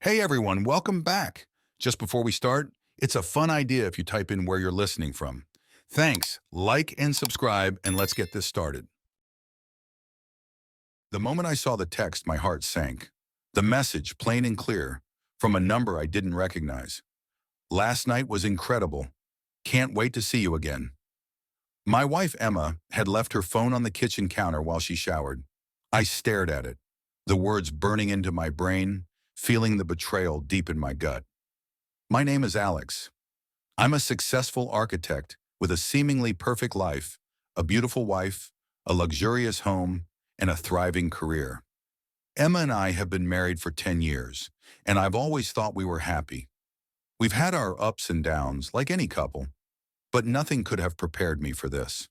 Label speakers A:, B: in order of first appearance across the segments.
A: Hey everyone, welcome back. Just before we start, it's a fun idea if you type in where you're listening from. Thanks, like and subscribe, and let's get this started. The moment I saw the text, my heart sank. The message, plain and clear, from a number I didn't recognize. Last night was incredible. Can't wait to see you again. My wife, Emma, had left her phone on the kitchen counter while she showered. I stared at it, the words burning into my brain, feeling the betrayal deep in my gut. My name is Alex. I'm a successful architect with a seemingly perfect life, a beautiful wife, a luxurious home, and a thriving career. Emma and I have been married for 10 years, and I've always thought we were happy. We've had our ups and downs, like any couple, but nothing could have prepared me for this.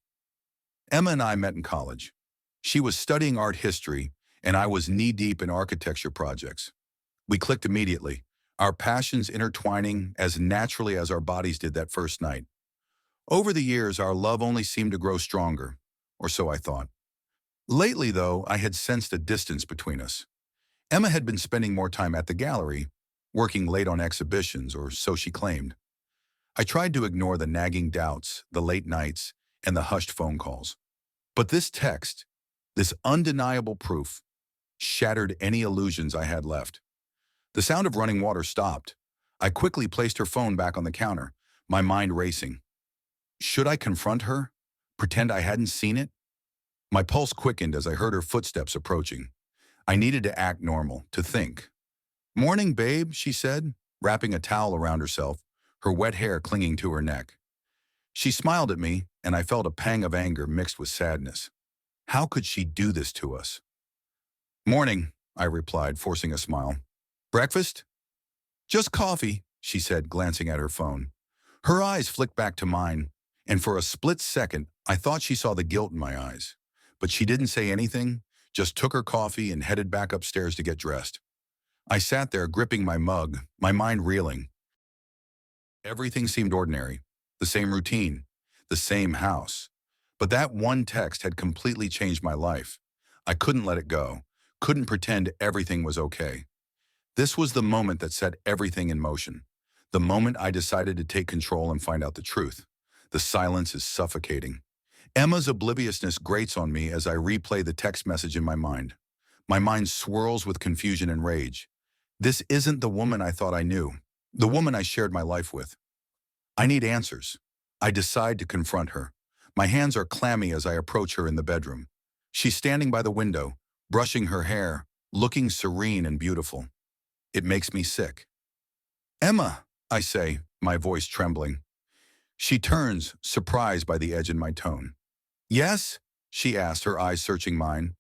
A: Emma and I met in college. She was studying art history, and I was knee-deep in architecture projects. We clicked immediately, our passions intertwining as naturally as our bodies did that first night. Over the years, our love only seemed to grow stronger, or so I thought. Lately, though, I had sensed a distance between us. Emma had been spending more time at the gallery, working late on exhibitions, or so she claimed. I tried to ignore the nagging doubts, the late nights, and the hushed phone calls. But this text, this undeniable proof, shattered any illusions I had left. The sound of running water stopped. I quickly placed her phone back on the counter, my mind racing. Should I confront her? Pretend I hadn't seen it? My pulse quickened as I heard her footsteps approaching. I needed to act normal, to think. "Morning, babe," she said, wrapping a towel around herself, her wet hair clinging to her neck. She smiled at me, and I felt a pang of anger mixed with sadness. How could she do this to us? "Morning," I replied, forcing a smile. "Breakfast?" "Just coffee," she said, glancing at her phone. Her eyes flicked back to mine, and for a split second, I thought she saw the guilt in my eyes. But she didn't say anything, just took her coffee and headed back upstairs to get dressed. I sat there gripping my mug, my mind reeling. Everything seemed ordinary, the same routine, the same house. But that one text had completely changed my life. I couldn't let it go, couldn't pretend everything was okay. This was the moment that set everything in motion. The moment I decided to take control and find out the truth. The silence is suffocating. Emma's obliviousness grates on me as I replay the text message in my mind. My mind swirls with confusion and rage. This isn't the woman I thought I knew, the woman I shared my life with. I need answers. I decide to confront her. My hands are clammy as I approach her in the bedroom. She's standing by the window, brushing her hair, looking serene and beautiful. It makes me sick. "Emma," I say, my voice trembling. She turns, surprised by the edge in my tone. "Yes?" she asked, her eyes searching mine.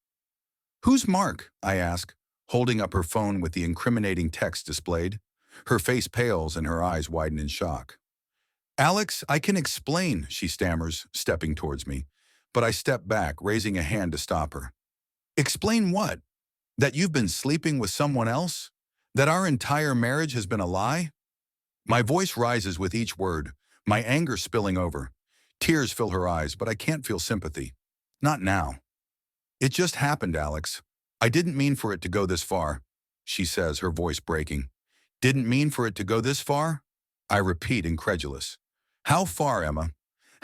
A: "Who's Mark?" I ask, holding up her phone with the incriminating text displayed. Her face pales and her eyes widen in shock. "Alex, I can explain," she stammers, stepping towards me. But I step back, raising a hand to stop her. "Explain what? That you've been sleeping with someone else? That our entire marriage has been a lie?" My voice rises with each word, my anger spilling over. Tears fill her eyes, but I can't feel sympathy. Not now. "It just happened, Alex. I didn't mean for it to go this far," she says, her voice breaking. "Didn't mean for it to go this far?" I repeat, incredulous. "How far, Emma?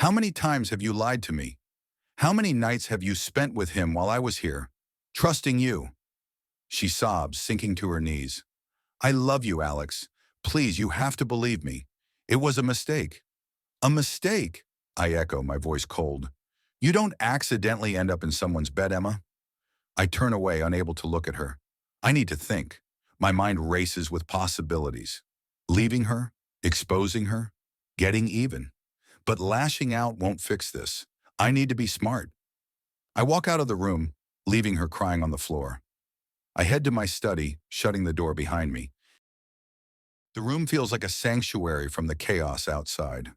A: How many times have you lied to me? How many nights have you spent with him while I was here, trusting you?" She sobs, sinking to her knees. "I love you, Alex. Please, you have to believe me. It was a mistake." "A mistake?" I echo, my voice cold. "You don't accidentally end up in someone's bed, Emma." I turn away, unable to look at her. I need to think. My mind races with possibilities. Leaving her, exposing her, getting even. But lashing out won't fix this. I need to be smart. I walk out of the room, leaving her crying on the floor. I head to my study, shutting the door behind me. The room feels like a sanctuary from the chaos outside.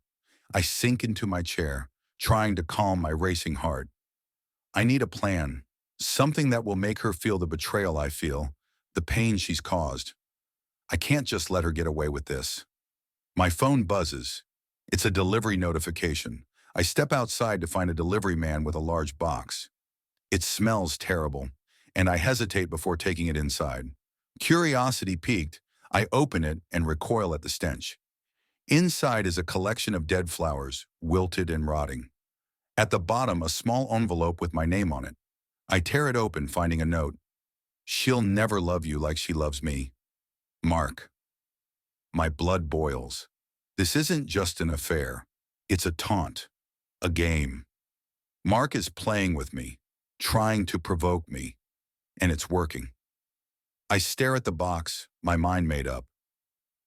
A: I sink into my chair, trying to calm my racing heart. I need a plan, something that will make her feel the betrayal I feel, the pain she's caused. I can't just let her get away with this. My phone buzzes. It's a delivery notification. I step outside to find a delivery man with a large box. It smells terrible, and I hesitate before taking it inside. Curiosity piqued, I open it and recoil at the stench. Inside is a collection of dead flowers, wilted and rotting. At the bottom, a small envelope with my name on it. I tear it open, finding a note. She'll never love you like she loves me. Mark. My blood boils. This isn't just an affair. It's a taunt. A game. Mark is playing with me, trying to provoke me, and it's working. I stare at the box, my mind made up.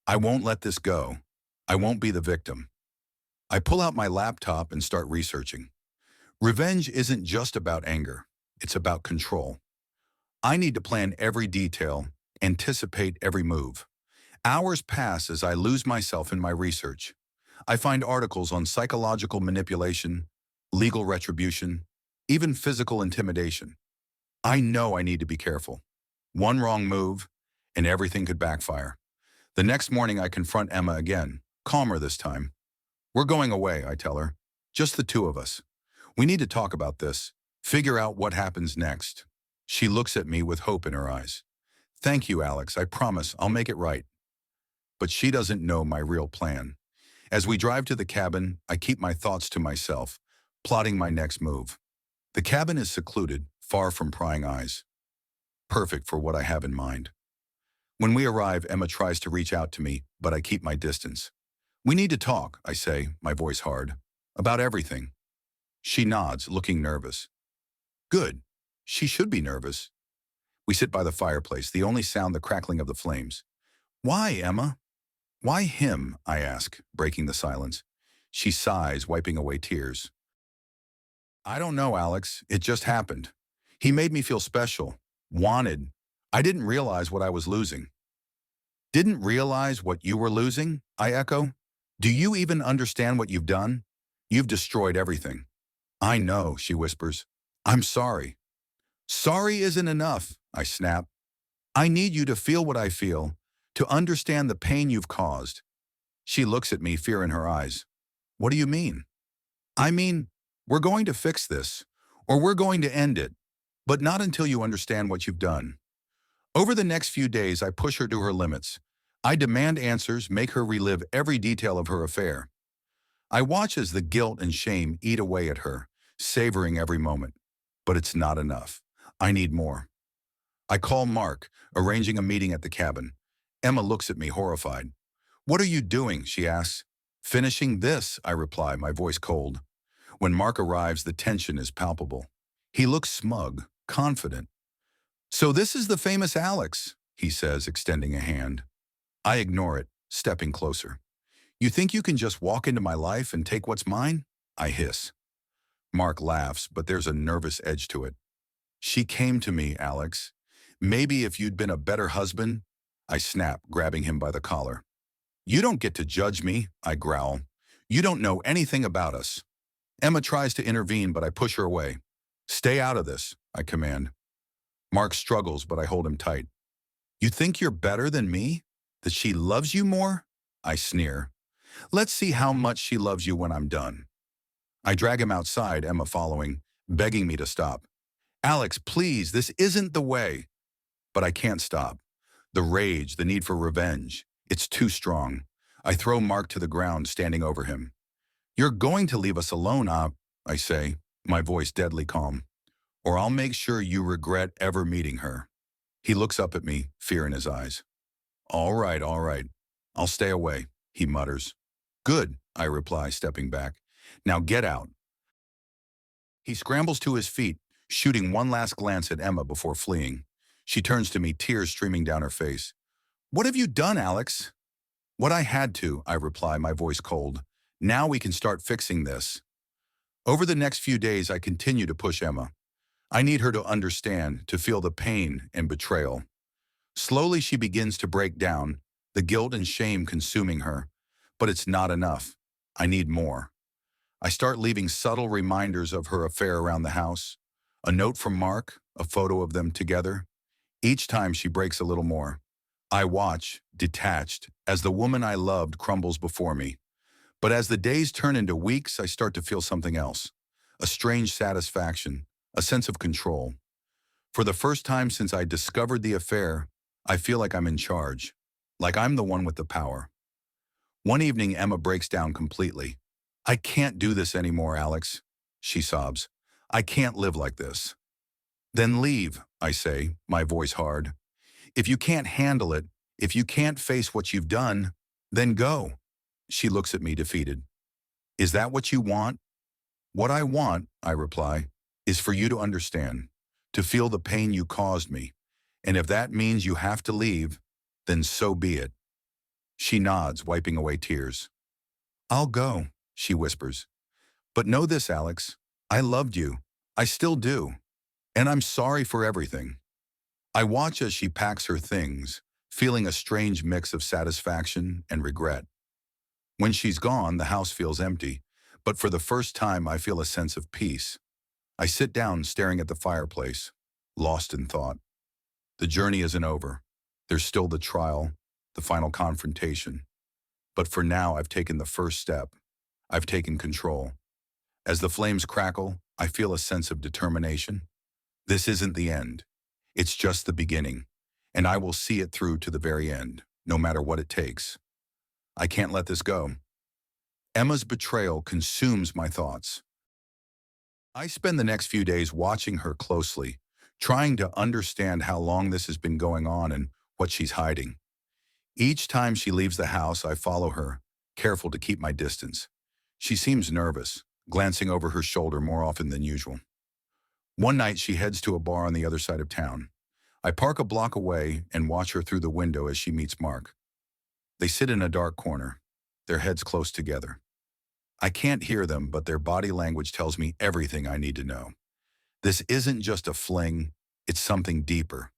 A: I won't let this go. I won't be the victim. I pull out my laptop and start researching. Revenge isn't just about anger. It's about control. I need to plan every detail, anticipate every move. Hours pass as I lose myself in my research. I find articles on psychological manipulation, legal retribution, even physical intimidation. I know I need to be careful. One wrong move, and everything could backfire. The next morning, I confront Emma again, calmer this time. We're going away, I tell her. Just the two of us. We need to talk about this, figure out what happens next. She looks at me with hope in her eyes. Thank you, Alex. I promise I'll make it right. But she doesn't know my real plan. As we drive to the cabin, I keep my thoughts to myself, plotting my next move. The cabin is secluded, far from prying eyes. Perfect for what I have in mind. When we arrive, Emma tries to reach out to me, but I keep my distance. We need to talk, I say, my voice hard. About everything. She nods, looking nervous. Good. She should be nervous. We sit by the fireplace, the only sound the crackling of the flames. Why, Emma? Why him? I ask, breaking the silence. She sighs, wiping away tears. I don't know, Alex. It just happened. He made me feel special, wanted. I didn't realize what I was losing. Didn't realize what you were losing? I echo. Do you even understand what you've done? You've destroyed everything. I know, she whispers. I'm sorry. Sorry isn't enough, I snap. I need you to feel what I feel, to understand the pain you've caused. She looks at me, fear in her eyes. What do you mean? I mean, we're going to fix this, or we're going to end it, but not until you understand what you've done. Over the next few days, I push her to her limits. I demand answers, make her relive every detail of her affair. I watch as the guilt and shame eat away at her, savoring every moment. But it's not enough. I need more. I call Mark, arranging a meeting at the cabin. Emma looks at me, horrified. What are you doing? She asks. Finishing this, I reply, my voice cold. When Mark arrives, the tension is palpable. He looks smug, confident. So this is the famous Alex, he says, extending a hand. I ignore it, stepping closer. You think you can just walk into my life and take what's mine? I hiss. Mark laughs, but there's a nervous edge to it. She came to me, Alex. Maybe if you'd been a better husband, I snap, grabbing him by the collar. You don't get to judge me, I growl. You don't know anything about us. Emma tries to intervene, but I push her away. Stay out of this, I command. Mark struggles, but I hold him tight. You think you're better than me? That she loves you more? I sneer. Let's see how much she loves you when I'm done. I drag him outside, Emma following, begging me to stop. Alex, please, this isn't the way. But I can't stop. The rage, the need for revenge, it's too strong. I throw Mark to the ground, standing over him. You're going to leave us alone, I say, my voice deadly calm. Or I'll make sure you regret ever meeting her. He looks up at me, fear in his eyes. All right. I'll stay away, he mutters. Good, I reply, stepping back. Now get out. He scrambles to his feet, shooting one last glance at Emma before fleeing. She turns to me, tears streaming down her face. What have you done, Alex? What I had to, I reply, my voice cold. Now we can start fixing this. Over the next few days, I continue to push Emma. I need her to understand, to feel the pain and betrayal. Slowly, she begins to break down, the guilt and shame consuming her. But it's not enough. I need more. I start leaving subtle reminders of her affair around the house. A note from Mark, a photo of them together. Each time she breaks a little more. I watch, detached, as the woman I loved crumbles before me. But as the days turn into weeks, I start to feel something else. A strange satisfaction, a sense of control. For the first time since I discovered the affair, I feel like I'm in charge. like I'm the one with the power. One evening, Emma breaks down completely. I can't do this anymore, Alex, she sobs. I can't live like this. Then leave, I say, my voice hard. If you can't handle it, if you can't face what you've done, then go. She looks at me defeated. Is that what you want? What I want, I reply, is for you to understand, to feel the pain you caused me. And if that means you have to leave, then so be it. She nods, wiping away tears. I'll go, she whispers. But know this, Alex. I loved you. I still do. And I'm sorry for everything. I watch as she packs her things, feeling a strange mix of satisfaction and regret. When she's gone, the house feels empty, but for the first time I feel a sense of peace. I sit down staring at the fireplace, lost in thought. The journey isn't over. There's still the trial, the final confrontation. But for now, I've taken the first step. I've taken control. As the flames crackle, I feel a sense of determination. This isn't the end. It's just the beginning, and I will see it through to the very end, no matter what it takes. I can't let this go. Emma's betrayal consumes my thoughts. I spend the next few days watching her closely, trying to understand how long this has been going on and what she's hiding. Each time she leaves the house, I follow her, careful to keep my distance. She seems nervous, glancing over her shoulder more often than usual. One night, she heads to a bar on the other side of town. I park a block away and watch her through the window as she meets Mark. They sit in a dark corner, their heads close together. I can't hear them, but their body language tells me everything I need to know. This isn't just a fling, it's something deeper.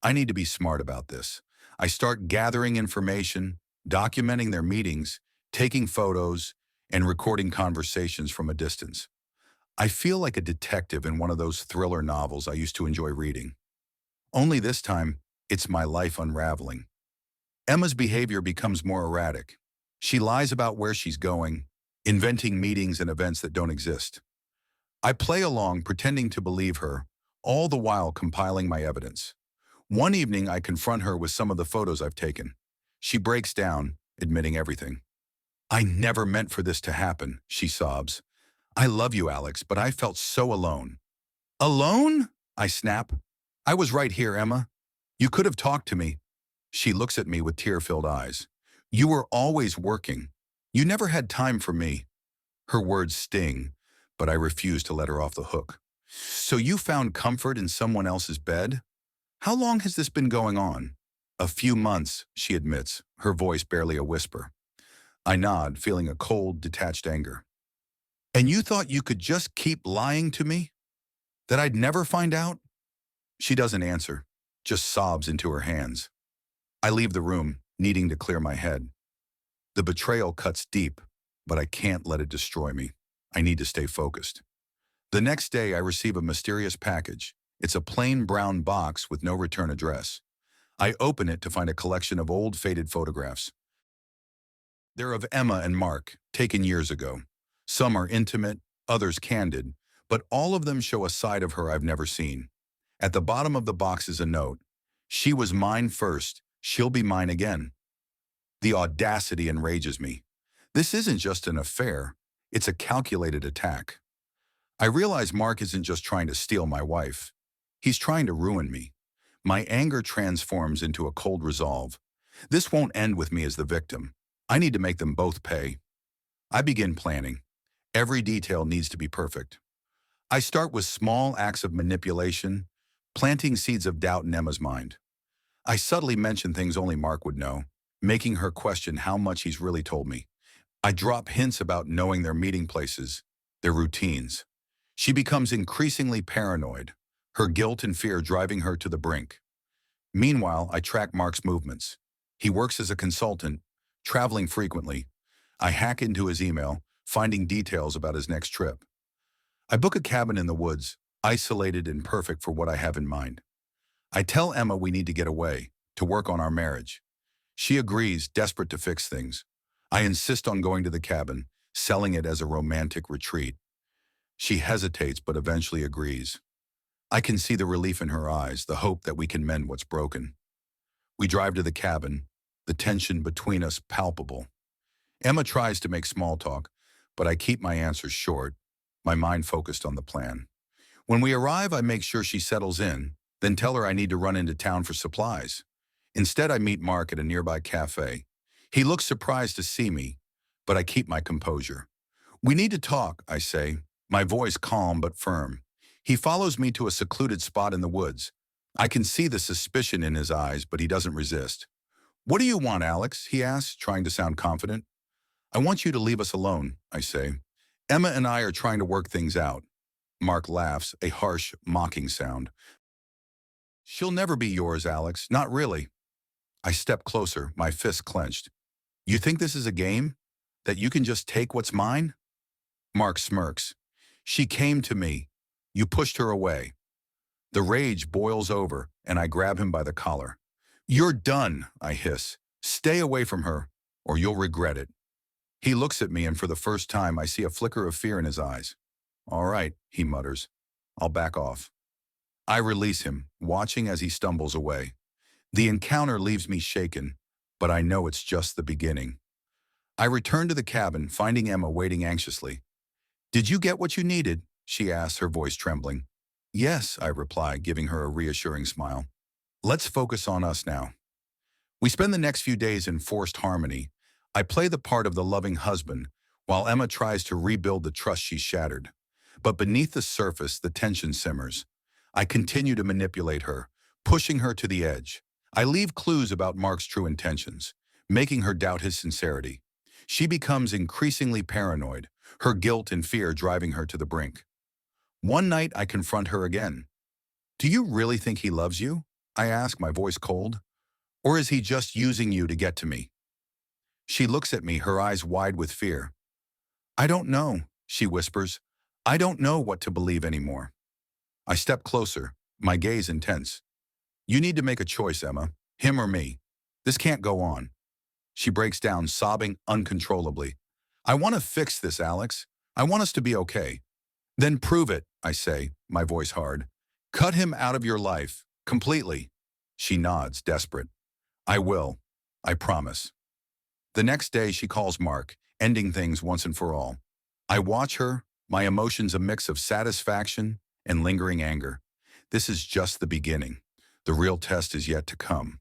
A: I need to be smart about this. I start gathering information, documenting their meetings, taking photos, and recording conversations from a distance. I feel like a detective in one of those thriller novels I used to enjoy reading. Only this time, it's my life unraveling. Emma's behavior becomes more erratic. She lies about where she's going, inventing meetings and events that don't exist. I play along, pretending to believe her, all the while compiling my evidence. One evening, I confront her with some of the photos I've taken. She breaks down, admitting everything. I never meant for this to happen, she sobs. I love you, Alex, but I felt so alone. Alone? I snap. I was right here, Emma. You could have talked to me. She looks at me with tear-filled eyes. You were always working. You never had time for me. Her words sting, but I refuse to let her off the hook. So you found comfort in someone else's bed? How long has this been going on? A few months, she admits, her voice barely a whisper. I nod, feeling a cold, detached anger. And you thought you could just keep lying to me? That I'd never find out? She doesn't answer, just sobs into her hands. I leave the room, needing to clear my head. The betrayal cuts deep, but I can't let it destroy me. I need to stay focused. The next day, I receive a mysterious package. It's a plain brown box with no return address. I open it to find a collection of old, faded photographs. They're of Emma and Mark, taken years ago. Some are intimate, others candid, but all of them show a side of her I've never seen. At the bottom of the box is a note. She was mine first, she'll be mine again. The audacity enrages me. This isn't just an affair, it's a calculated attack. I realize Mark isn't just trying to steal my wife. He's trying to ruin me. My anger transforms into a cold resolve. This won't end with me as the victim. I need to make them both pay. I begin planning. Every detail needs to be perfect. I start with small acts of manipulation, planting seeds of doubt in Emma's mind. I subtly mention things only Mark would know, making her question how much he's really told me. I drop hints about knowing their meeting places, their routines. She becomes increasingly paranoid, her guilt and fear driving her to the brink. Meanwhile, I track Mark's movements. He works as a consultant, traveling frequently. I hack into his email, finding details about his next trip. I book a cabin in the woods, isolated and perfect for what I have in mind. I tell Emma we need to get away, to work on our marriage. She agrees, desperate to fix things. I insist on going to the cabin, selling it as a romantic retreat. She hesitates but eventually agrees. I can see the relief in her eyes, the hope that we can mend what's broken. We drive to the cabin, the tension between us palpable. Emma tries to make small talk, but I keep my answers short, my mind focused on the plan. When we arrive, I make sure she settles in, then tell her I need to run into town for supplies. Instead, I meet Mark at a nearby cafe. He looks surprised to see me, but I keep my composure. We need to talk, I say, my voice calm but firm. He follows me to a secluded spot in the woods. I can see the suspicion in his eyes, but he doesn't resist. What do you want, Alex? He asks, trying to sound confident. I want you to leave us alone, I say. Emma and I are trying to work things out. Mark laughs, a harsh, mocking sound. She'll never be yours, Alex. Not really. I step closer, my fist clenched. You think this is a game? That you can just take what's mine? Mark smirks. She came to me. You pushed her away. The rage boils over, and I grab him by the collar. You're done, I hiss. Stay away from her, or you'll regret it. He looks at me, and for the first time, I see a flicker of fear in his eyes. All right, he mutters. I'll back off. I release him, watching as he stumbles away. The encounter leaves me shaken, but I know it's just the beginning. I return to the cabin, finding Emma waiting anxiously. Did you get what you needed? She asks, her voice trembling. Yes, I reply, giving her a reassuring smile. Let's focus on us now. We spend the next few days in forced harmony. I play the part of the loving husband, while Emma tries to rebuild the trust she shattered. But beneath the surface, the tension simmers. I continue to manipulate her, pushing her to the edge. I leave clues about Mark's true intentions, making her doubt his sincerity. She becomes increasingly paranoid, her guilt and fear driving her to the brink. One night, I confront her again. Do you really think he loves you? I ask, my voice cold. Or is he just using you to get to me? She looks at me, her eyes wide with fear. I don't know, she whispers. I don't know what to believe anymore. I step closer, my gaze intense. You need to make a choice, Emma. Him or me. This can't go on. She breaks down, sobbing uncontrollably. I want to fix this, Alex. I want us to be okay. Then prove it, I say, my voice hard. Cut him out of your life, completely. She nods, desperate. I will. I promise. The next day, she calls Mark, ending things once and for all. I watch her, my emotions a mix of satisfaction and lingering anger. This is just the beginning. The real test is yet to come.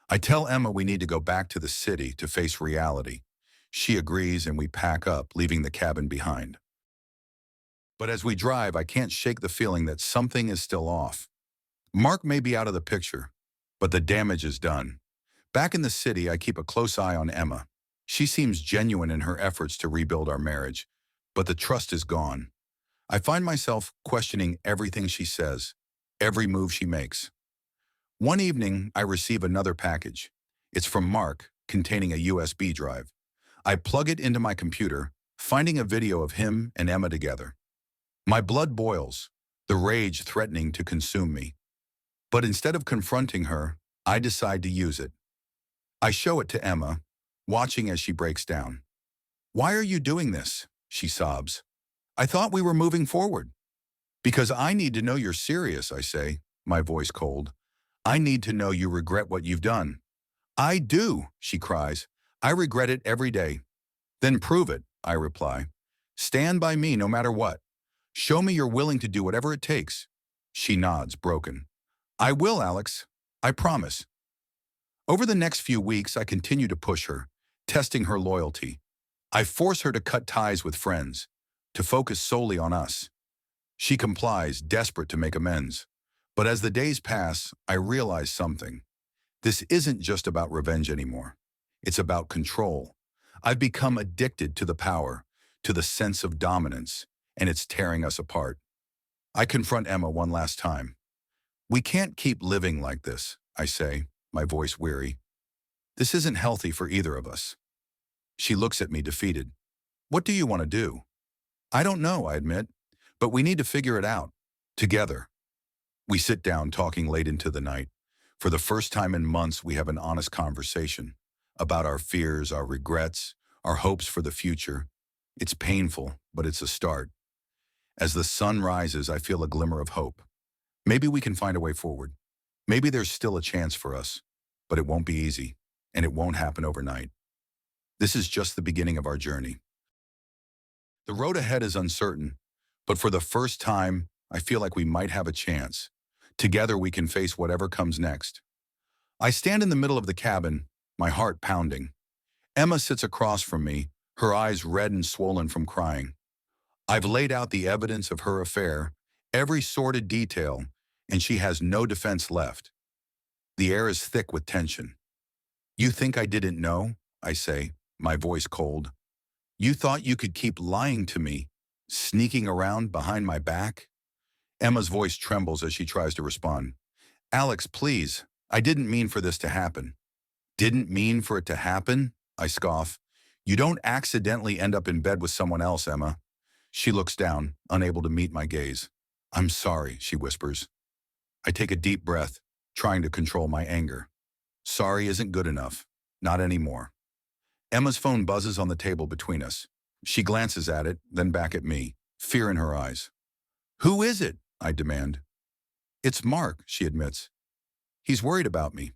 A: I tell Emma we need to go back to the city to face reality. She agrees and we pack up, leaving the cabin behind. But as we drive, I can't shake the feeling that something is still off. Mark may be out of the picture, but the damage is done. Back in the city, I keep a close eye on Emma. She seems genuine in her efforts to rebuild our marriage, but the trust is gone. I find myself questioning everything she says, every move she makes. One evening, I receive another package. It's from Mark, containing a USB drive. I plug it into my computer, finding a video of him and Emma together. My blood boils, the rage threatening to consume me. But instead of confronting her, I decide to use it. I show it to Emma, watching as she breaks down. Why are you doing this? She sobs. I thought we were moving forward. Because I need to know you're serious, I say, my voice cold. I need to know you regret what you've done. I do, she cries. I regret it every day. Then prove it, I reply. Stand by me no matter what. Show me you're willing to do whatever it takes. She nods, broken. I will, Alex. I promise. Over the next few weeks, I continue to push her, testing her loyalty. I force her to cut ties with friends, to focus solely on us. She complies, desperate to make amends. But as the days pass, I realize something. This isn't just about revenge anymore. It's about control. I've become addicted to the power, to the sense of dominance, and it's tearing us apart. I confront Emma one last time. We can't keep living like this, I say, my voice weary. This isn't healthy for either of us. She looks at me defeated. What do you want to do? I don't know, I admit, but we need to figure it out. Together. We sit down talking late into the night. For the first time in months, we have an honest conversation about our fears, our regrets, our hopes for the future. It's painful, but it's a start. As the sun rises, I feel a glimmer of hope. Maybe we can find a way forward. Maybe there's still a chance for us, but it won't be easy. and it won't happen overnight. This is just the beginning of our journey. The road ahead is uncertain, but for the first time, I feel like we might have a chance. Together we can face whatever comes next. I stand in the middle of the cabin, my heart pounding. Emma sits across from me, her eyes red and swollen from crying. I've laid out the evidence of her affair, every sordid detail, and she has no defense left. The air is thick with tension. You think I didn't know? I say, my voice cold. You thought you could keep lying to me, sneaking around behind my back? Emma's voice trembles as she tries to respond. Alex, please, I didn't mean for this to happen. Didn't mean for it to happen? I scoff. You don't accidentally end up in bed with someone else, Emma. She looks down, unable to meet my gaze. I'm sorry, she whispers. I take a deep breath, trying to control my anger. Sorry isn't good enough. Not anymore. Emma's phone buzzes on the table between us. She glances at it, then back at me, fear in her eyes. Who is it? I demand. It's Mark, she admits. He's worried about me.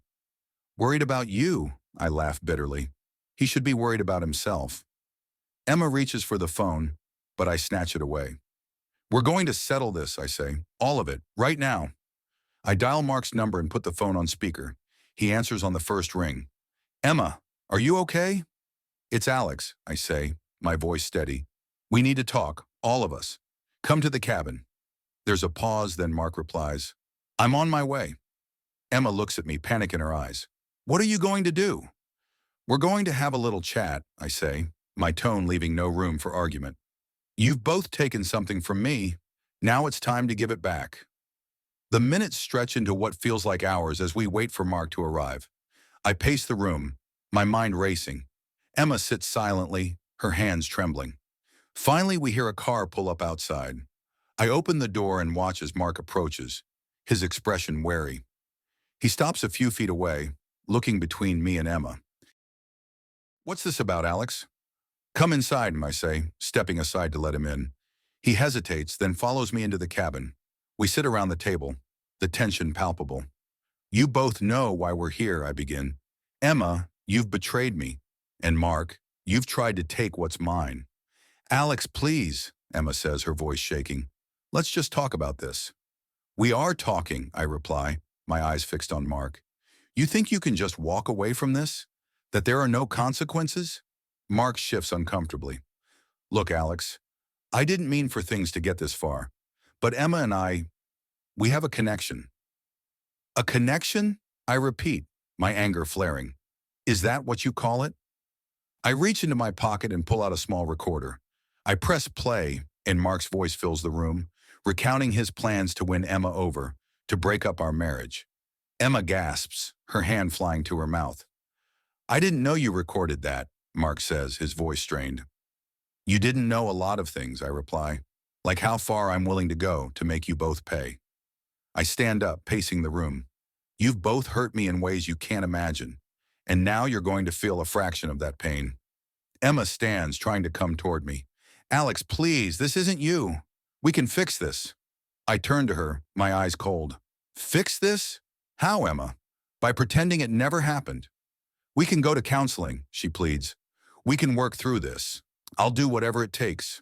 A: Worried about you, I laugh bitterly. He should be worried about himself. Emma reaches for the phone, but I snatch it away. We're going to settle this, I say. All of it, right now. I dial Mark's number and put the phone on speaker. He answers on the first ring. Emma, are you okay? It's Alex, I say, my voice steady. We need to talk, all of us. Come to the cabin. There's a pause, then Mark replies, I'm on my way. Emma looks at me, panic in her eyes. What are you going to do? We're going to have a little chat, I say, my tone leaving no room for argument. You've both taken something from me. Now it's time to give it back. The minutes stretch into what feels like hours as we wait for Mark to arrive. I pace the room, my mind racing. Emma sits silently, her hands trembling. Finally, we hear a car pull up outside. I open the door and watch as Mark approaches, his expression wary. He stops a few feet away, looking between me and Emma. What's this about, Alex? Come inside, I say, stepping aside to let him in. He hesitates, then follows me into the cabin. We sit around the table, the tension palpable. You both know why we're here, I begin. Emma, you've betrayed me. And Mark, you've tried to take what's mine. Alex, please, Emma says, her voice shaking. Let's just talk about this. We are talking, I reply, my eyes fixed on Mark. You think you can just walk away from this? That there are no consequences? Mark shifts uncomfortably. Look, Alex, I didn't mean for things to get this far, but Emma and we have a connection. A connection? I repeat, my anger flaring. Is that what you call it? I reach into my pocket and pull out a small recorder. I press play, and Mark's voice fills the room, recounting his plans to win Emma over, to break up our marriage. Emma gasps, her hand flying to her mouth. I didn't know you recorded that, Mark says, his voice strained. You didn't know a lot of things, I reply, like how far I'm willing to go to make you both pay. I stand up, pacing the room. You've both hurt me in ways you can't imagine, and now you're going to feel a fraction of that pain. Emma stands, trying to come toward me. Alex, please, this isn't you. We can fix this. I turn to her, my eyes cold. Fix this? How, Emma? By pretending it never happened. We can go to counseling, she pleads. We can work through this. I'll do whatever it takes.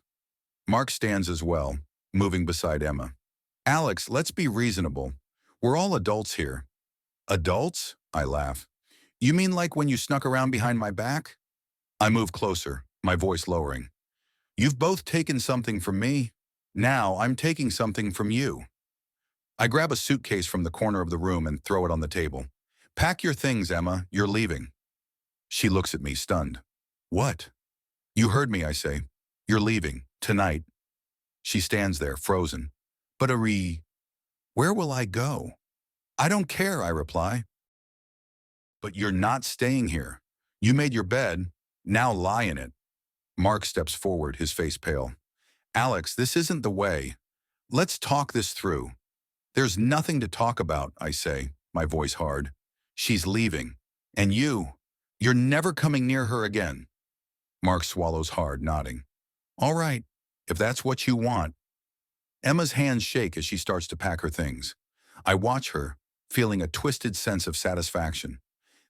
A: Mark stands as well, moving beside Emma. Alex, let's be reasonable. We're all adults here. Adults? I laugh. You mean like when you snuck around behind my back? I move closer, my voice lowering. You've both taken something from me. Now I'm taking something from you. I grab a suitcase from the corner of the room and throw it on the table. Pack your things, Emma. You're leaving. She looks at me, stunned. What? You heard me, I say. You're leaving. Tonight. She stands there, frozen. But where will I go? I don't care, I reply. But you're not staying here. You made your bed. Now lie in it. Mark steps forward, his face pale. Alex, this isn't the way. Let's talk this through. There's nothing to talk about, I say, my voice hard. She's leaving. And you're never coming near her again. Mark swallows hard, nodding. All right, if that's what you want. Emma's hands shake as she starts to pack her things. I watch her, feeling a twisted sense of satisfaction.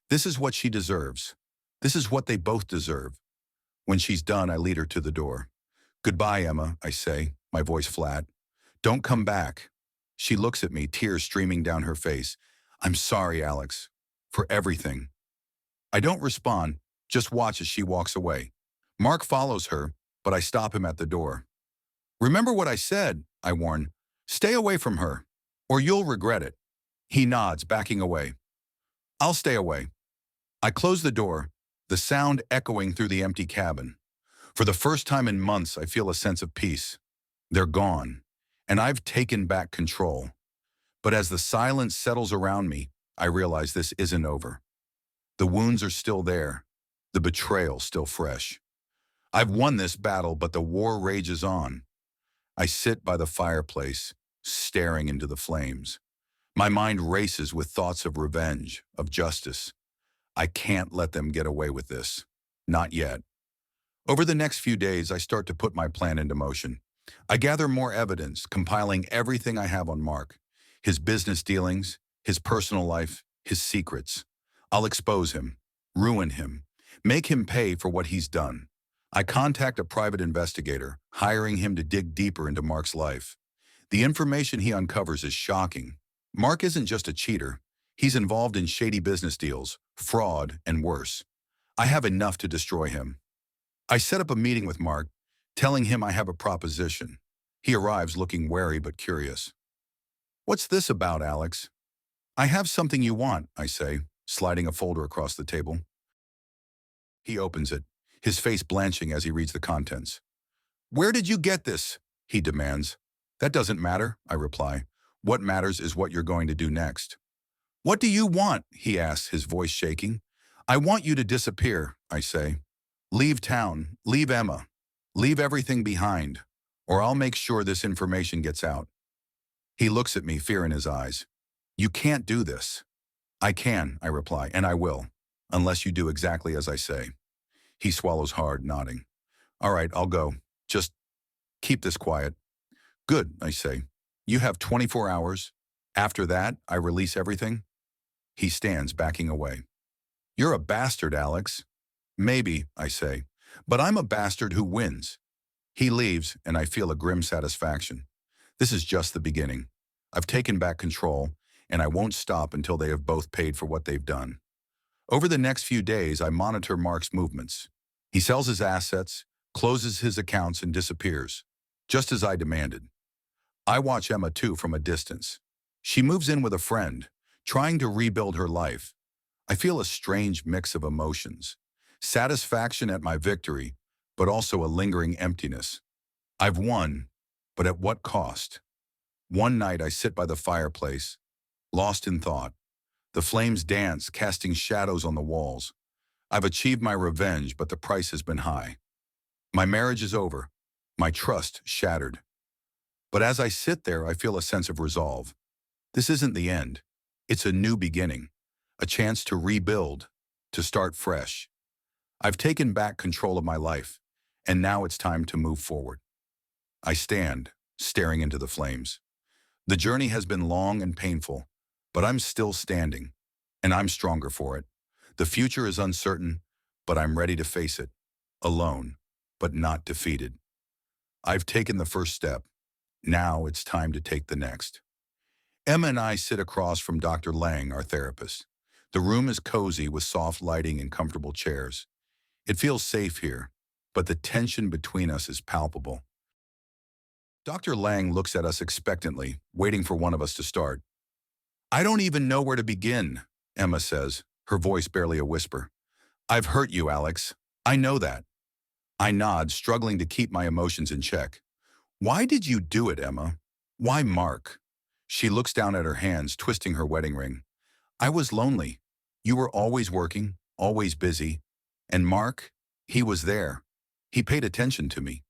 A: This is what she deserves. This is what they both deserve. When she's done, I lead her to the door. Goodbye, Emma, I say, my voice flat. Don't come back. She looks at me, tears streaming down her face. I'm sorry, Alex, for everything. I don't respond, just watch as she walks away. Mark follows her, but I stop him at the door. Remember what I said, I warn. Stay away from her, or you'll regret it. He nods, backing away. I'll stay away. I close the door, the sound echoing through the empty cabin. For the first time in months, I feel a sense of peace. They're gone, and I've taken back control. But as the silence settles around me, I realize this isn't over. The wounds are still there, the betrayal still fresh. I've won this battle, but the war rages on. I sit by the fireplace, staring into the flames. My mind races with thoughts of revenge, of justice. I can't let them get away with this. Not yet. Over the next few days, I start to put my plan into motion. I gather more evidence, compiling everything I have on Mark. His business dealings, his personal life, his secrets. I'll expose him, ruin him, make him pay for what he's done. I contact a private investigator, hiring him to dig deeper into Mark's life. The information he uncovers is shocking. Mark isn't just a cheater. He's involved in shady business deals, fraud, and worse. I have enough to destroy him. I set up a meeting with Mark, telling him I have a proposition. He arrives looking wary but curious. What's this about, Alex? I have something you want, I say, sliding a folder across the table. He opens it, his face blanching as he reads the contents. Where did you get this? He demands. That doesn't matter, I reply. What matters is what you're going to do next. What do you want? He asks, his voice shaking. I want you to disappear, I say. Leave town, leave Emma, leave everything behind, or I'll make sure this information gets out. He looks at me, fear in his eyes. You can't do this. I can, I reply, and I will, unless you do exactly as I say. He swallows hard, nodding. All right, I'll go. Just keep this quiet. Good, I say. You have 24 hours. After that, I release everything. He stands, backing away. You're a bastard, Alex. Maybe, I say, but I'm a bastard who wins. He leaves, and I feel a grim satisfaction. This is just the beginning. I've taken back control, and I won't stop until they have both paid for what they've done. Over the next few days, I monitor Mark's movements. He sells his assets, closes his accounts, and disappears, just as I demanded. I watch Emma, too, from a distance. She moves in with a friend, trying to rebuild her life. I feel a strange mix of emotions. Satisfaction at my victory, but also a lingering emptiness. I've won, but at what cost? One night I sit by the fireplace, lost in thought. The flames dance, casting shadows on the walls. I've achieved my revenge, but the price has been high. My marriage is over, my trust shattered. But as I sit there, I feel a sense of resolve. This isn't the end. It's a new beginning, a chance to rebuild, to start fresh. I've taken back control of my life, and now it's time to move forward. I stand, staring into the flames. The journey has been long and painful, but I'm still standing, and I'm stronger for it. The future is uncertain, but I'm ready to face it, alone, but not defeated. I've taken the first step. Now it's time to take the next. Emma and I sit across from Dr. Lang, our therapist. The room is cozy with soft lighting and comfortable chairs. It feels safe here, but the tension between us is palpable. Dr. Lang looks at us expectantly, waiting for one of us to start. I don't even know where to begin, Emma says, her voice barely a whisper. I've hurt you, Alex. I know that. I nod, struggling to keep my emotions in check. Why did you do it, Emma? Why Mark? She looks down at her hands, twisting her wedding ring. I was lonely. You were always working, always busy. And Mark, he was there. He paid attention to me.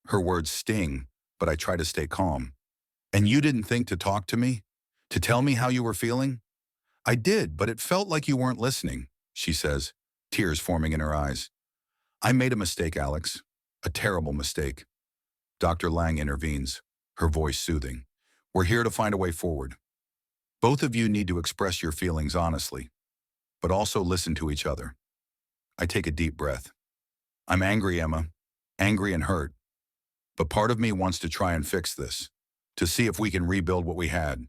A: Her words sting, but I try to stay calm. And you didn't think to talk to me? To tell me how you were feeling? I did, but it felt like you weren't listening, she says, tears forming in her eyes. I made a mistake, Alex. A terrible mistake. Dr. Lang intervenes, her voice soothing. We're here to find a way forward. Both of you need to express your feelings honestly. but also listen to each other. I take a deep breath. I'm angry, Emma, angry and hurt, but part of me wants to try and fix this, to see if we can rebuild what we had.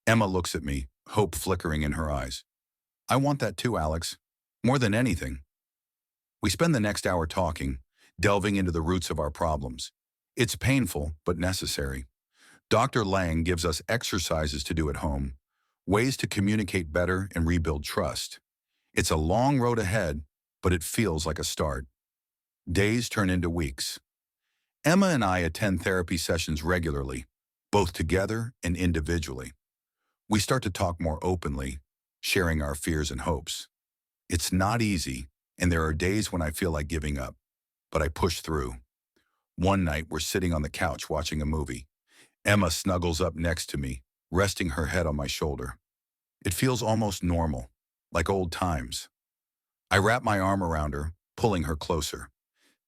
A: Emma looks at me, hope flickering in her eyes. I want that too, Alex. More than anything. We spend the next hour talking, delving into the roots of our problems. It's painful, but necessary. Dr. Lang gives us exercises to do at home, ways to communicate better and rebuild trust. It's a long road ahead, but it feels like a start. Days turn into weeks. Emma and I attend therapy sessions regularly, both together and individually. We start to talk more openly, sharing our fears and hopes. It's not easy, and there are days when I feel like giving up, but I push through. One night, we're sitting on the couch watching a movie. Emma snuggles up next to me, resting her head on my shoulder. It feels almost normal, like old times. I wrap my arm around her, pulling her closer.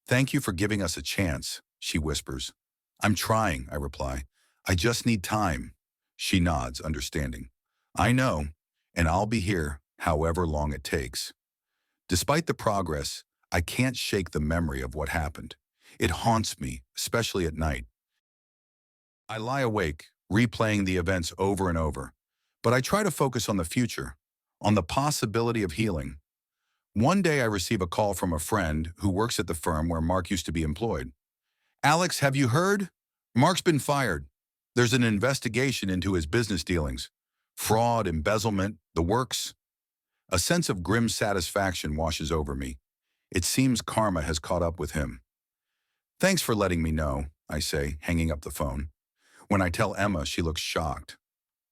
A: Thank you for giving us a chance, she whispers. I'm trying, I reply. I just need time. She nods, understanding. I know, and I'll be here however long it takes. Despite the progress, I can't shake the memory of what happened. It haunts me, especially at night. I lie awake, replaying the events over and over, but I try to focus on the future, on the possibility of healing. One day I receive a call from a friend who works at the firm where Mark used to be employed. Alex, have you heard? Mark's been fired. There's an investigation into his business dealings. Fraud, embezzlement, the works. A sense of grim satisfaction washes over me. It seems karma has caught up with him. Thanks for letting me know, I say, hanging up the phone. When I tell Emma, she looks shocked.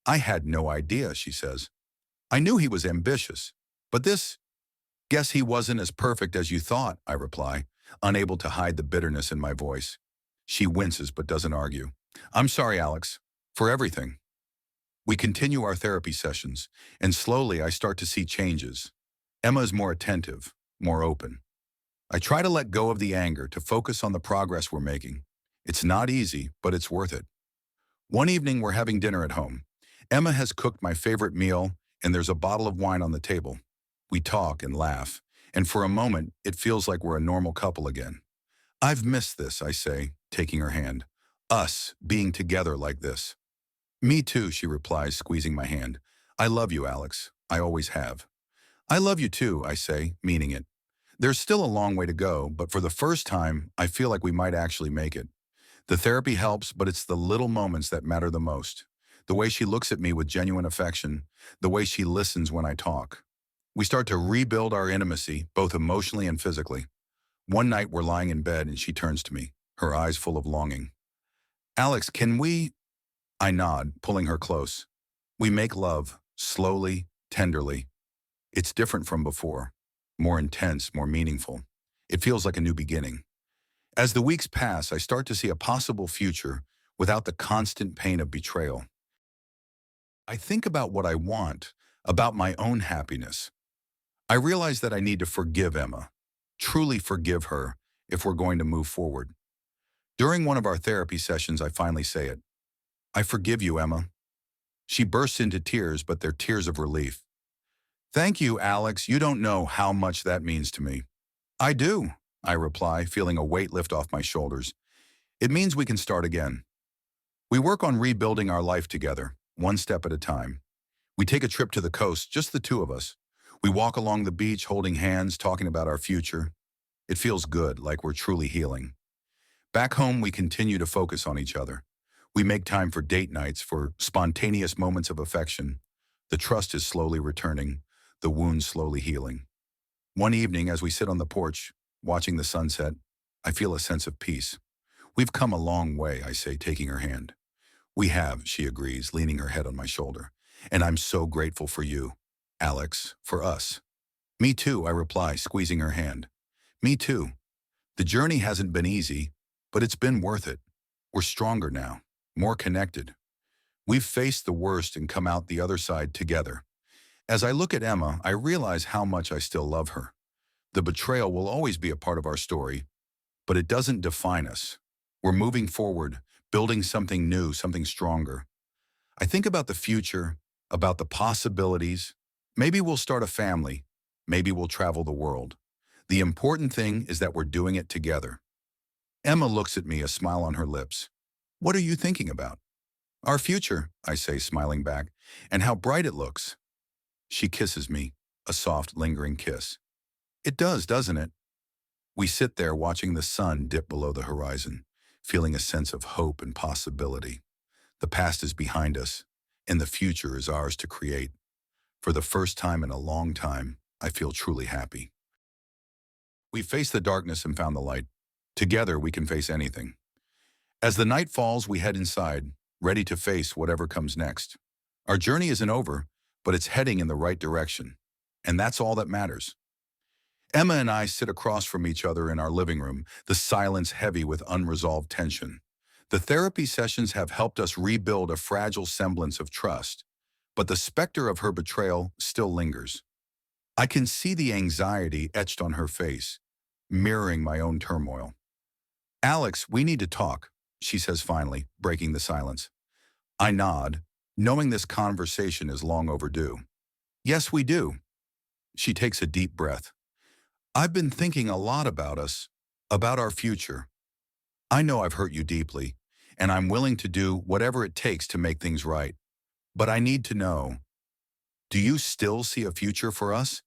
A: I had no idea, she says. I knew he was ambitious, but guess he wasn't as perfect as you thought, I reply, unable to hide the bitterness in my voice. She winces but doesn't argue. I'm sorry, Alex, for everything. We continue our therapy sessions, and slowly I start to see changes. Emma is more attentive, more open. I try to let go of the anger to focus on the progress we're making. It's not easy, but it's worth it. One evening we're having dinner at home. Emma has cooked my favorite meal, and there's a bottle of wine on the table. We talk and laugh, and for a moment, it feels like we're a normal couple again. I've missed this, I say, taking her hand. Us being together like this. Me too, she replies, squeezing my hand. I love you, Alex. I always have. I love you too, I say, meaning it. There's still a long way to go, but for the first time, I feel like we might actually make it. The therapy helps, but it's the little moments that matter the most. The way she looks at me with genuine affection, the way she listens when I talk. We start to rebuild our intimacy, both emotionally and physically. One night we're lying in bed and she turns to me, her eyes full of longing. Alex, can we? I nod, pulling her close. We make love, slowly, tenderly. It's different from before, more intense, more meaningful. It feels like a new beginning. As the weeks pass, I start to see a possible future without the constant pain of betrayal. I think about what I want, about my own happiness. I realize that I need to forgive Emma, truly forgive her if we're going to move forward. During one of our therapy sessions, I finally say it. I forgive you, Emma. She bursts into tears, but they're tears of relief. Thank you, Alex. You don't know how much that means to me. I do, I reply, feeling a weight lift off my shoulders. It means we can start again. We work on rebuilding our life together, one step at a time. We take a trip to the coast, just the two of us. We walk along the beach holding hands, talking about our future. It feels good, like we're truly healing. Back home, we continue to focus on each other. We make time for date nights, for spontaneous moments of affection. The trust is slowly returning, the wounds slowly healing. One evening, as we sit on the porch, watching the sunset, I feel a sense of peace. We've come a long way, I say, taking her hand. We have, she agrees, leaning her head on my shoulder. And I'm so grateful for you, Alex, for us. Me too, I reply, squeezing her hand. Me too. The journey hasn't been easy, but it's been worth it. We're stronger now, more connected. We've faced the worst and come out the other side together. As I look at Emma, I realize how much I still love her. The betrayal will always be a part of our story, but it doesn't define us. We're moving forward, building something new, something stronger. I think about the future, about the possibilities, Maybe we'll start a family. Maybe we'll travel the world. The important thing is that we're doing it together. Emma looks at me, a smile on her lips. What are you thinking about? Our future, I say, smiling back, and how bright it looks. She kisses me, a soft, lingering kiss. It does, doesn't it? We sit there watching the sun dip below the horizon, feeling a sense of hope and possibility. The past is behind us, and the future is ours to create. For the first time in a long time, I feel truly happy. We faced the darkness and found the light. Together, we can face anything. As the night falls, we head inside, ready to face whatever comes next. Our journey isn't over, but it's heading in the right direction. And that's all that matters. Emma and I sit across from each other in our living room, the silence heavy with unresolved tension. The therapy sessions have helped us rebuild a fragile semblance of trust, but the specter of her betrayal still lingers. I can see the anxiety etched on her face, mirroring my own turmoil. Alex, we need to talk, she says finally, breaking the silence. I nod, knowing this conversation is long overdue. Yes, we do. She takes a deep breath. I've been thinking a lot about us, about our future. I know I've hurt you deeply, and I'm willing to do whatever it takes to make things right. But I need to know, do you still see a future for us?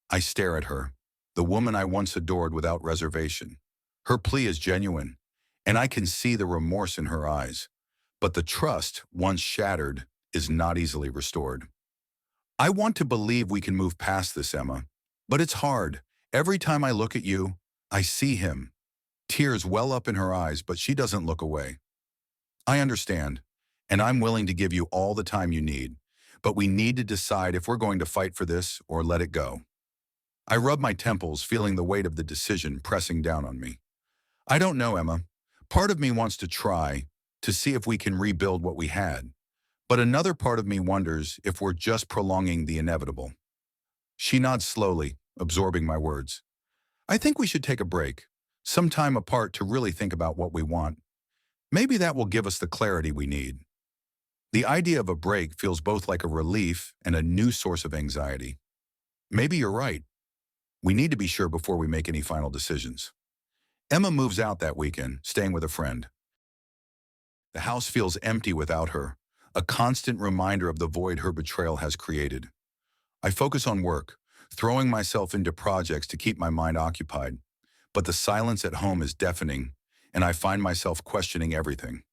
A: I stare at her, the woman I once adored without reservation. Her plea is genuine, and I can see the remorse in her eyes. But the trust, once shattered, is not easily restored. I want to believe we can move past this, Emma, but it's hard. Every time I look at you, I see him. Tears well up in her eyes, but she doesn't look away. I understand, and I'm willing to give you all the time you need, but we need to decide if we're going to fight for this or let it go. I rub my temples, feeling the weight of the decision pressing down on me. I don't know, Emma. Part of me wants to try, to see if we can rebuild what we had, but another part of me wonders if we're just prolonging the inevitable. She nods slowly, absorbing my words. I think we should take a break, some time apart to really think about what we want. Maybe that will give us the clarity we need. The idea of a break feels both like a relief and a new source of anxiety. Maybe you're right. We need to be sure before we make any final decisions. Emma moves out that weekend, staying with a friend. The house feels empty without her, a constant reminder of the void her betrayal has created. I focus on work, throwing myself into projects to keep my mind occupied, but the silence at home is deafening, and I find myself questioning everything.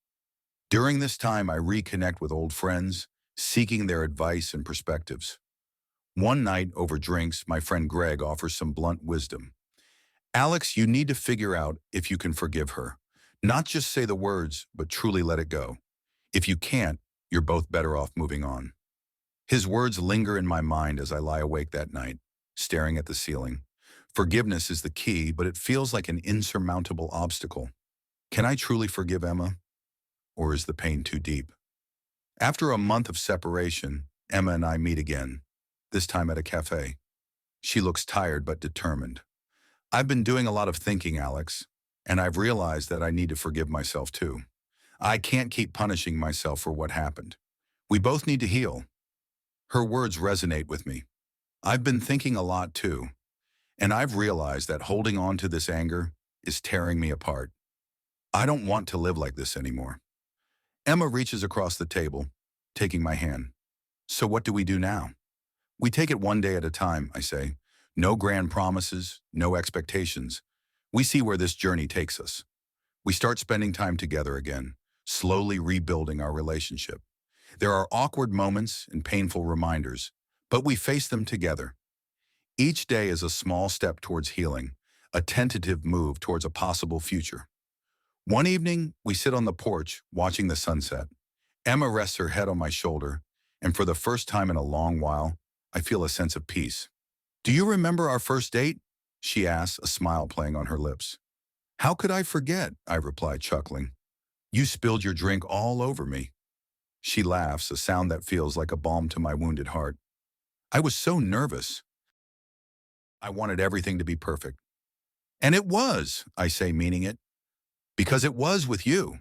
A: During this time, I reconnect with old friends, seeking their advice and perspectives. One night, over drinks, my friend Greg offers some blunt wisdom. Alex, you need to figure out if you can forgive her. Not just say the words, but truly let it go. If you can't, you're both better off moving on. His words linger in my mind as I lie awake that night, staring at the ceiling. Forgiveness is the key, but it feels like an insurmountable obstacle. Can I truly forgive Emma? Or is the pain too deep? After a month of separation, Emma and I meet again, this time at a cafe. She looks tired but determined. I've been doing a lot of thinking, Alex, and I've realized that I need to forgive myself too. I can't keep punishing myself for what happened. We both need to heal. Her words resonate with me. I've been thinking a lot too, and I've realized that holding on to this anger is tearing me apart. I don't want to live like this anymore. Emma reaches across the table, taking my hand. So what do we do now? We take it one day at a time, I say. No grand promises, no expectations. We see where this journey takes us. We start spending time together again, slowly rebuilding our relationship. There are awkward moments and painful reminders, but we face them together. Each day is a small step towards healing, a tentative move towards a possible future. One evening, we sit on the porch, watching the sunset. Emma rests her head on my shoulder, and for the first time in a long while, I feel a sense of peace. Do you remember our first date? She asks, a smile playing on her lips. How could I forget? I reply, chuckling. You spilled your drink all over me. She laughs, a sound that feels like a balm to my wounded heart. I was so nervous. I wanted everything to be perfect. And it was, I say, meaning it, because it was with you.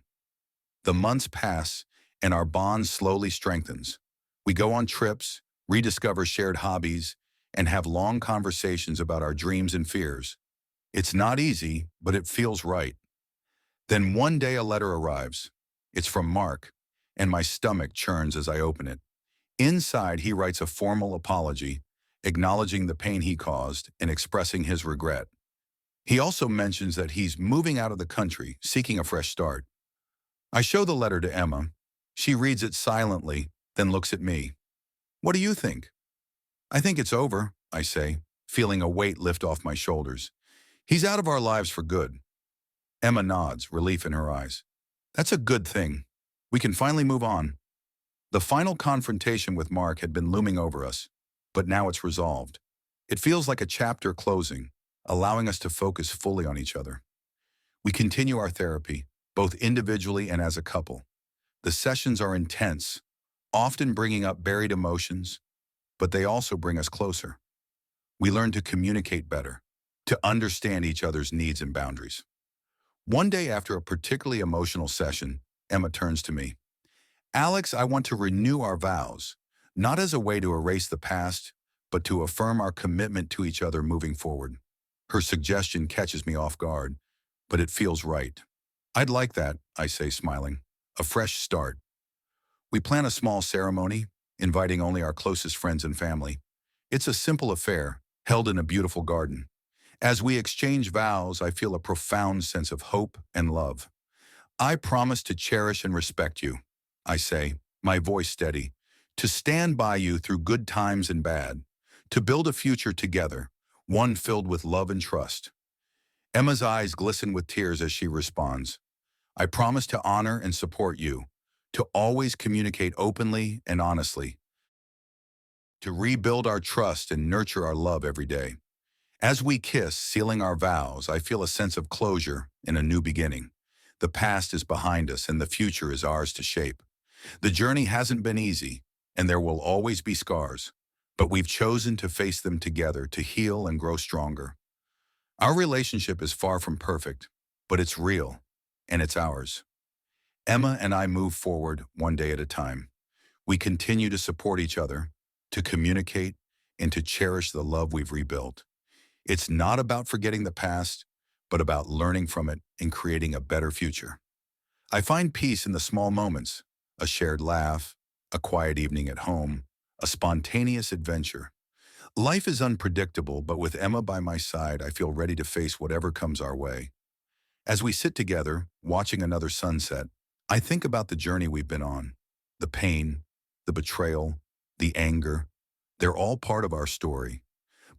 A: The months pass, and our bond slowly strengthens. We go on trips, rediscover shared hobbies, and have long conversations about our dreams and fears. It's not easy, but it feels right. Then one day a letter arrives. It's from Mark, and my stomach churns as I open it. Inside, he writes a formal apology, acknowledging the pain he caused and expressing his regret. He also mentions that he's moving out of the country, seeking a fresh start. I show the letter to Emma. She reads it silently, then looks at me. What do you think? I think it's over, I say, feeling a weight lift off my shoulders. He's out of our lives for good. Emma nods, relief in her eyes. That's a good thing. We can finally move on. The final confrontation with Mark had been looming over us, but now it's resolved. It feels like a chapter closing, allowing us to focus fully on each other. We continue our therapy, both individually and as a couple. The sessions are intense, often bringing up buried emotions, but they also bring us closer. We learn to communicate better, to understand each other's needs and boundaries. One day after a particularly emotional session, Emma turns to me. Alex, I want to renew our vows, not as a way to erase the past, but to affirm our commitment to each other moving forward. Her suggestion catches me off guard, but it feels right. I'd like that, I say, smiling. A fresh start. We plan a small ceremony, inviting only our closest friends and family. It's a simple affair, held in a beautiful garden. As we exchange vows, I feel a profound sense of hope and love. I promise to cherish and respect you, I say, my voice steady, to stand by you through good times and bad, to build a future together, one filled with love and trust. Emma's eyes glisten with tears as she responds. I promise to honor and support you, to always communicate openly and honestly, to rebuild our trust and nurture our love every day. As we kiss, sealing our vows, I feel a sense of closure and a new beginning. The past is behind us and the future is ours to shape. The journey hasn't been easy, and there will always be scars, but we've chosen to face them together to heal and grow stronger. Our relationship is far from perfect, but it's real, and it's ours. Emma and I move forward one day at a time. We continue to support each other, to communicate, and to cherish the love we've rebuilt. It's not about forgetting the past, but about learning from it and creating a better future. I find peace in the small moments, a shared laugh, a quiet evening at home, a spontaneous adventure. Life is unpredictable, but with Emma by my side, I feel ready to face whatever comes our way. As we sit together, watching another sunset, I think about the journey we've been on. The pain, the betrayal, the anger, they're all part of our story.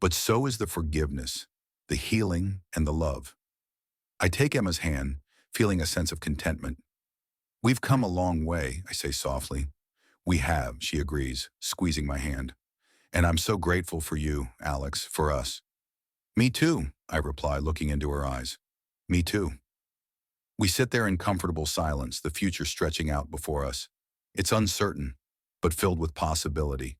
A: But so is the forgiveness, the healing, and the love. I take Emma's hand, feeling a sense of contentment. We've come a long way, I say softly. We have, she agrees, squeezing my hand. And I'm so grateful for you, Alex, for us. Me too, I reply, looking into her eyes. Me too. We sit there in comfortable silence, the future stretching out before us. It's uncertain, but filled with possibility.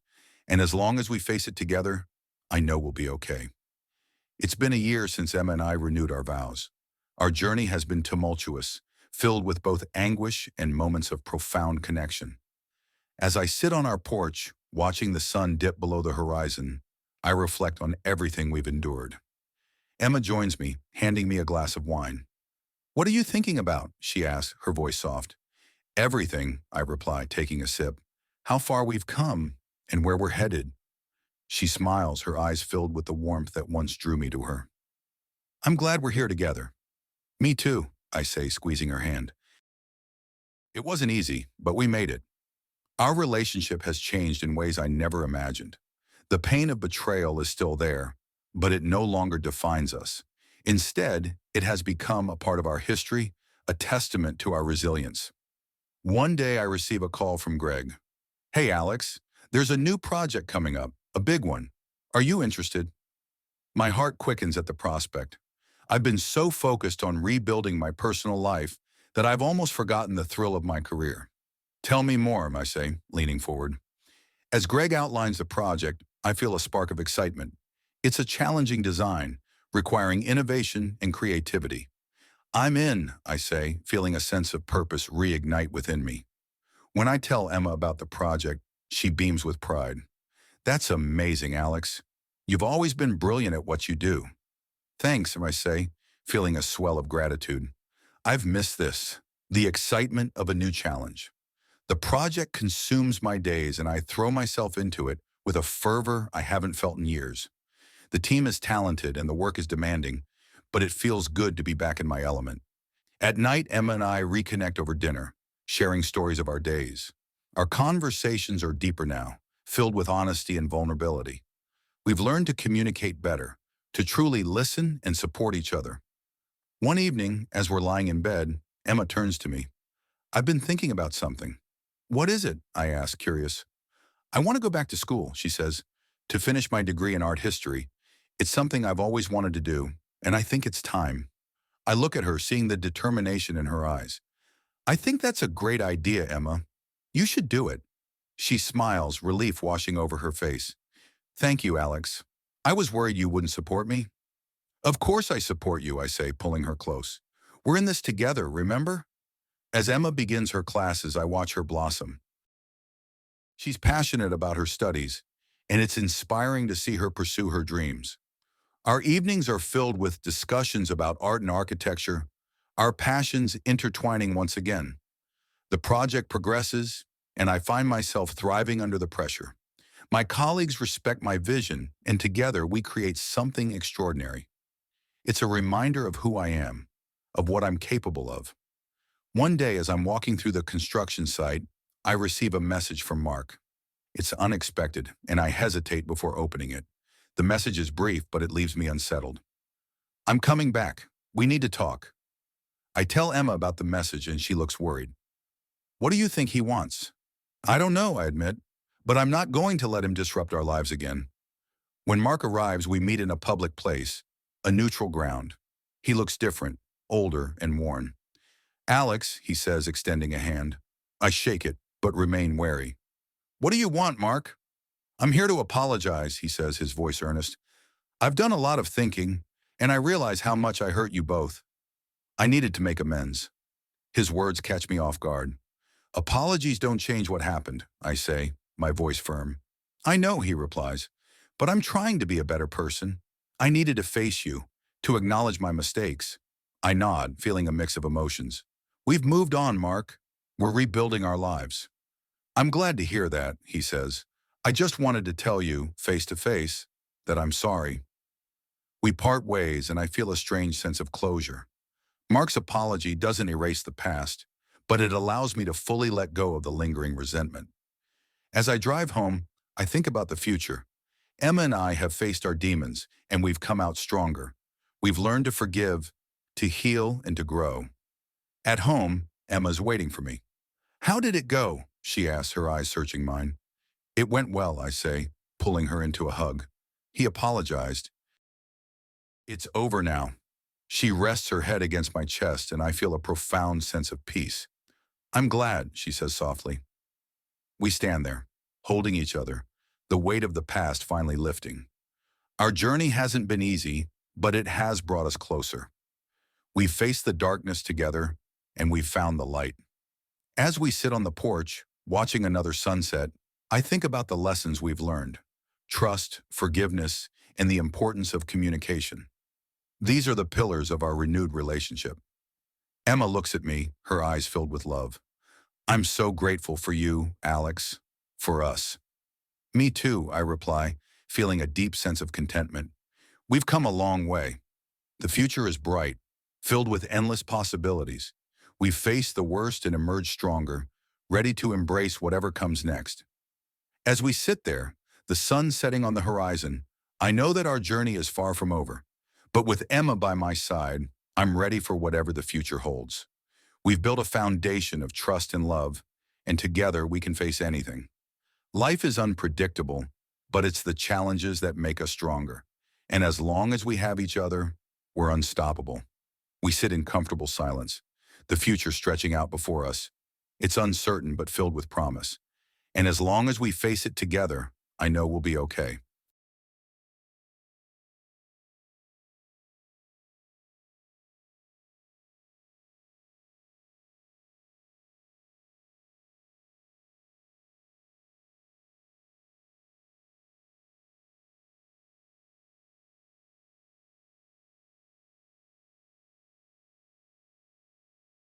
A: And as long as we face it together, I know we'll be okay. It's been a year since Emma and I renewed our vows. Our journey has been tumultuous, filled with both anguish and moments of profound connection. As I sit on our porch, watching the sun dip below the horizon, I reflect on everything we've endured. Emma joins me, handing me a glass of wine. What are you thinking about? She asks, her voice soft. Everything, I reply, taking a sip. How far we've come and where we're headed. She smiles, her eyes filled with the warmth that once drew me to her. I'm glad we're here together. Me too, I say, squeezing her hand. It wasn't easy, but we made it. Our relationship has changed in ways I never imagined. The pain of betrayal is still there, but it no longer defines us. Instead, it has become a part of our history, a testament to our resilience. One day I receive a call from Greg. Hey, Alex, there's a new project coming up, a big one. Are you interested? My heart quickens at the prospect. I've been so focused on rebuilding my personal life that I've almost forgotten the thrill of my career. Tell me more, I say, leaning forward. As Greg outlines the project, I feel a spark of excitement. It's a challenging design, requiring innovation and creativity. I'm in, I say, feeling a sense of purpose reignite within me. When I tell Emma about the project, she beams with pride. That's amazing, Alex. You've always been brilliant at what you do. Thanks, I say, feeling a swell of gratitude. I've missed this, the excitement of a new challenge. The project consumes my days and I throw myself into it with a fervor I haven't felt in years. The team is talented and the work is demanding, but it feels good to be back in my element. At night, Emma and I reconnect over dinner, sharing stories of our days. Our conversations are deeper now, filled with honesty and vulnerability. We've learned to communicate better, to truly listen and support each other. One evening, as we're lying in bed, Emma turns to me. I've been thinking about something. What is it? I ask, curious. I want to go back to school, she says, to finish my degree in art history. It's something I've always wanted to do, and I think it's time. I look at her, seeing the determination in her eyes. I think that's a great idea, Emma. You should do it. She smiles, relief washing over her face. Thank you, Alex. I was worried you wouldn't support me. Of course I support you, I say, pulling her close. We're in this together, remember? As Emma begins her classes, I watch her blossom. She's passionate about her studies, and it's inspiring to see her pursue her dreams. Our evenings are filled with discussions about art and architecture, our passions intertwining once again. The project progresses, and I find myself thriving under the pressure. My colleagues respect my vision, and together we create something extraordinary. It's a reminder of who I am, of what I'm capable of. One day, as I'm walking through the construction site, I receive a message from Mark. It's unexpected, and I hesitate before opening it. The message is brief, but it leaves me unsettled. I'm coming back. We need to talk. I tell Emma about the message, and she looks worried. What do you think he wants? I don't know, I admit, but I'm not going to let him disrupt our lives again. When Mark arrives, we meet in a public place, a neutral ground. He looks different, older and worn. Alex, he says, extending a hand. I shake it, but remain wary. What do you want, Mark? I'm here to apologize, he says, his voice earnest. I've done a lot of thinking, and I realize how much I hurt you both. I needed to make amends. His words catch me off guard. Apologies don't change what happened, I say, my voice firm. I know, he replies, but I'm trying to be a better person. I needed to face you, to acknowledge my mistakes. I nod, feeling a mix of emotions. We've moved on, Mark. We're rebuilding our lives. I'm glad to hear that, he says. I just wanted to tell you, face to face, that I'm sorry. We part ways, and I feel a strange sense of closure. Mark's apology doesn't erase the past, but it allows me to fully let go of the lingering resentment. As I drive home, I think about the future. Emma and I have faced our demons, and we've come out stronger. We've learned to forgive, to heal, and to grow. At home, Emma's waiting for me. How did it go? She asks, her eyes searching mine. It went well, I say, pulling her into a hug. He apologized. It's over now. She rests her head against my chest, and I feel a profound sense of peace. I'm glad, she says softly. We stand there, holding each other, the weight of the past finally lifting. Our journey hasn't been easy, but it has brought us closer. We've faced the darkness together, and we've found the light. As we sit on the porch, watching another sunset, I think about the lessons we've learned. Trust, forgiveness, and the importance of communication. These are the pillars of our renewed relationship. Emma looks at me, her eyes filled with love. I'm so grateful for you, Alex, for us. Me too, I reply, feeling a deep sense of contentment. We've come a long way. The future is bright, filled with endless possibilities. We've faced the worst and emerged stronger, ready to embrace whatever comes next. As we sit there, the sun setting on the horizon, I know that our journey is far from over. But with Emma by my side, I'm ready for whatever the future holds. We've built a foundation of trust and love, and together we can face anything. Life is unpredictable, but it's the challenges that make us stronger. And as long as we have each other, we're unstoppable. We sit in comfortable silence, the future stretching out before us. It's uncertain but filled with promise. And as long as we face it together, I know we'll be okay.